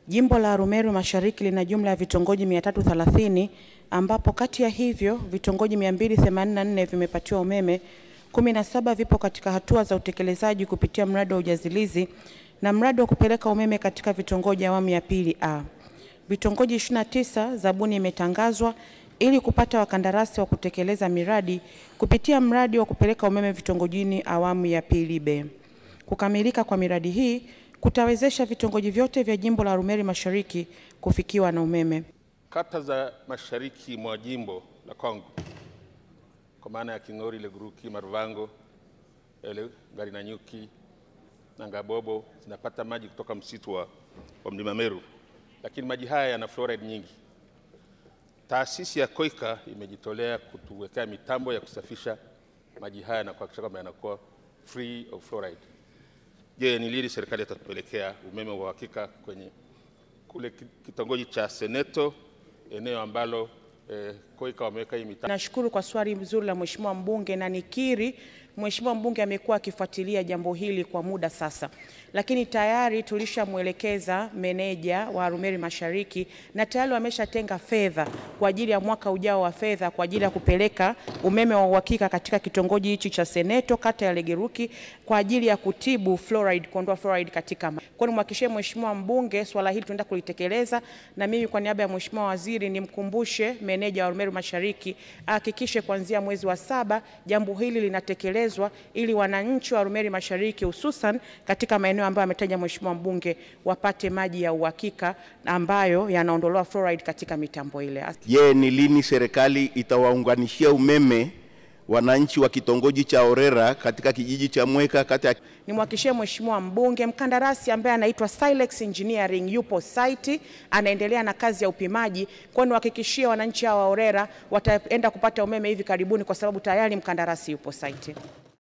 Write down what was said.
Jimbo la Arumeru Mashariki lina jumla ya vitongoji 330 ambapo kati ya hivyo vitongoji 284 vimepatiwa umeme, 17 vipo katika hatua za utekelezaji kupitia mradi wa ujazilizi na mradi wa kupeleka umeme katika vitongoji awamu ya pili A. Vitongoji 29 zabuni imetangazwa ili kupata wakandarasi wa kutekeleza miradi kupitia mradi wa kupeleka umeme vitongojini awamu ya pili B. Kukamilika kwa miradi hii kutawezesha vitongoji vyote vya jimbo la Arumeru Mashariki kufikiwa na umeme. Kata za mashariki mwa jimbo la Kongo kwa maana ya King'ori, Leguruki, Maruvango, Garinanyuki na Ngabobo zinapata maji kutoka msitu wa Mlima Meru, lakini maji haya yana fluoride nyingi. Taasisi ya Koika imejitolea kutuwekea mitambo ya kusafisha maji haya na kuhakikisha kwamba yanakuwa free of fluoride. Je, ni lini serikali itatupelekea umeme wa uhakika kwenye kule kitongoji cha Seneto, eneo ambalo Koika wameweka hii mitambo? Nashukuru kwa swali mzuri la Mheshimiwa mbunge, na nikiri Mheshimiwa mbunge amekuwa akifuatilia jambo hili kwa muda sasa. Lakini tayari tulishamuelekeza meneja wa Arumeru Mashariki na tayari wameshatenga fedha kwa ajili ya mwaka ujao wa fedha kwa ajili ya kupeleka umeme wa uhakika katika kitongoji hichi cha Seneto, kata ya Leguruki, kwa ajili ya kutibu fluoride, kuondoa fluoride katika maji. Kwa hiyo nimhakikishie Mheshimiwa mbunge swala hili tunaenda kulitekeleza, na mimi kwa niaba ya Mheshimiwa waziri nimkumbushe meneja wa Arumeru Mashariki ahakikishe kuanzia mwezi wa 7 jambo hili linatekelezwa ili wananchi wa Arumeru Mashariki hususan katika maeneo ambayo ametaja Mheshimiwa mbunge wapate maji ya uhakika ambayo yanaondolewa fluoride katika mitambo ile. Je, ni lini serikali itawaunganishia umeme wananchi wa kitongoji cha Orera katika kijiji cha Mweka kata? Nimhakikishie Mheshimiwa mbunge mkandarasi ambaye anaitwa Silex Engineering yupo site, anaendelea na kazi ya upimaji. Kwa nihakikishie wananchi hawa wa Orera wataenda kupata umeme hivi karibuni kwa sababu tayari mkandarasi yupo site.